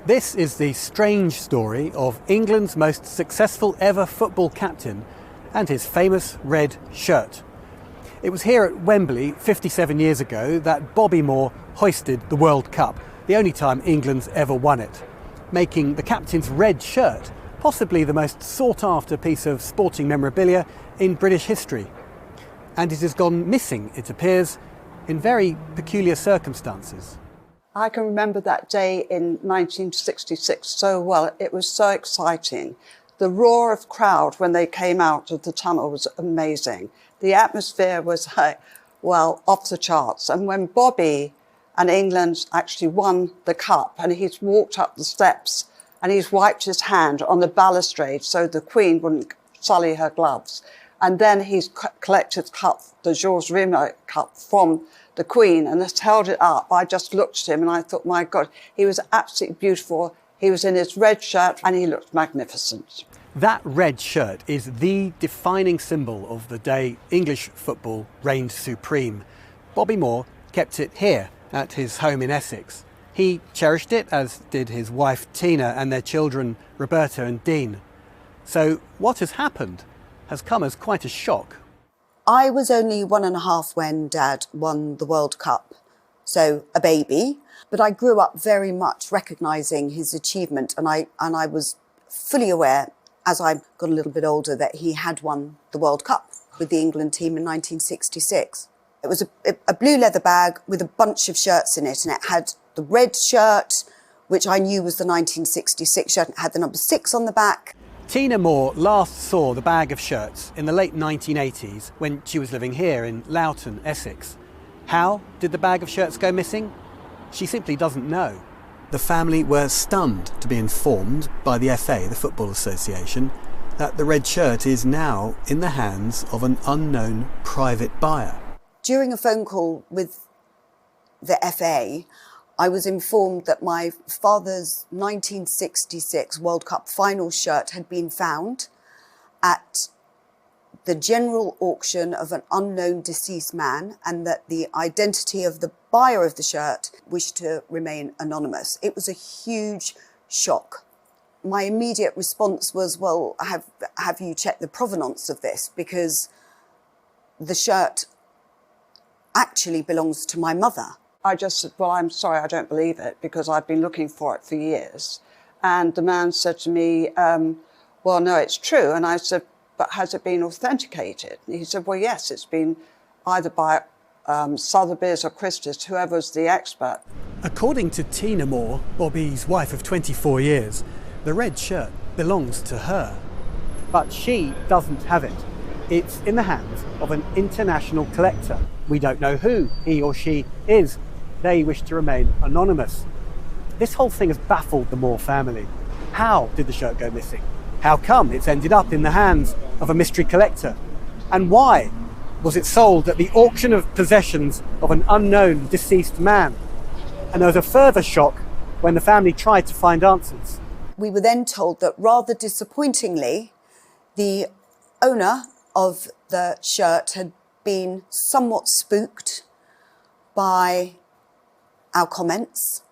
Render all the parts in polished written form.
This is the strange story of England's most successful ever football captain and his famous red shirt. It was here at Wembley 57 years ago that Bobby Moore hoisted the World Cup, the only time England's ever won it, making the captain's red shirt possibly the most sought-after piece of sporting memorabilia in British history. And it has gone missing, it appears, in very peculiar circumstances. I can remember that day in 1966 so well. It was so exciting. The roar of crowd when they came out of the tunnel was amazing. The atmosphere was, off the charts. And when Bobby and England actually won the cup and he's walked up the steps and he's wiped his hand on the balustrade so the Queen wouldn't sully her gloves. And then he's collected cup, the Georges Rimet cup from the Queen and has held it up. I just looked at him and I thought, my God, he was absolutely beautiful. He was in his red shirt and he looked magnificent. That red shirt is the defining symbol of the day English football reigned supreme. Bobby Moore kept it here at his home in Essex. He cherished it, as did his wife Tina and their children Roberta and Dean. So what has happened has come as quite a shock. I was only 1.5 when Dad won the World Cup, so a baby. But I grew up very much recognising his achievement, and I was fully aware, as I got a little bit older, that he had won the World Cup with the England team in 1966. It was a blue leather bag with a bunch of shirts in it, and it had the red shirt, which I knew was the 1966 shirt, and it had the number 6 on the back. Tina Moore last saw the bag of shirts in the late 1980s when she was living here in Loughton, Essex. How did the bag of shirts go missing? She simply doesn't know. The family were stunned to be informed by the FA, the Football Association, that the red shirt is now in the hands of an unknown private buyer. During a phone call with the FA, I was informed that my father's 1966 World Cup final shirt had been found at the general auction of an unknown deceased man, and that the identity of the buyer of the shirt wished to remain anonymous. It was a huge shock. My immediate response was, well, have you checked the provenance of this? Because the shirt actually belongs to my mother. I just said, well, I'm sorry, I don't believe it, because I've been looking for it for years. And the man said to me, well, no, it's true. And I said, but has it been authenticated? And he said, well, yes, it's been either by Sotheby's or Christie's, whoever's the expert. According to Tina Moore, Bobby's wife of 24 years, the red shirt belongs to her. But she doesn't have it. It's in the hands of an international collector. We don't know who he or she is. They wish to remain anonymous. This whole thing has baffled the Moore family. How did the shirt go missing? How come it's ended up in the hands of a mystery collector? And why was it sold at the auction of possessions of an unknown deceased man? And there was a further shock when the family tried to find answers. We were then told that, rather disappointingly, the owner of the shirt had been somewhat spooked by our comments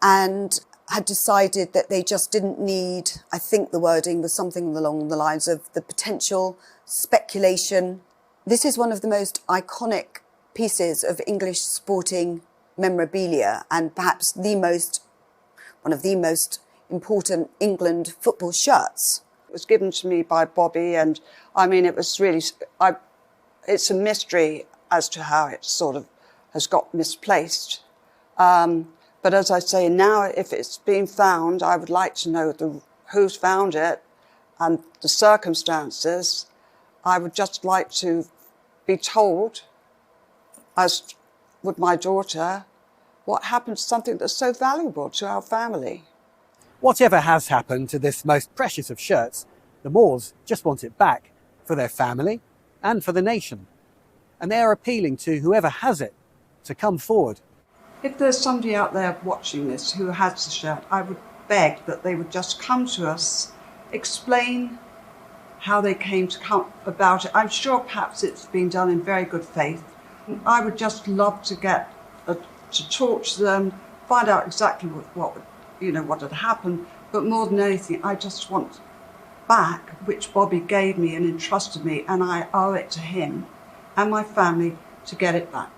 and had decided that they just didn't need, I think the wording was something along the lines of the potential speculation. This is one of the most iconic pieces of English sporting memorabilia, and perhaps one of the most important England football shirts. It was given to me by Bobby, and I mean, it was really, it's a mystery as to how it sort of has got misplaced. But as I say, now if it's been found, I would like to know who's found it and the circumstances. I would just like to be told, as with my daughter, what happened to something that's so valuable to our family. Whatever has happened to this most precious of shirts, the Moores just want it back for their family and for the nation. And they are appealing to whoever has it to come forward. If there's somebody out there watching this who has the shirt, I would beg that they would just come to us, explain how they came to come about it. I'm sure perhaps it's been done in very good faith. I would just love to get to talk to them, find out exactly what you know, what had happened. But more than anything, I just want back, which Bobby gave me and entrusted me, and I owe it to him and my family to get it back.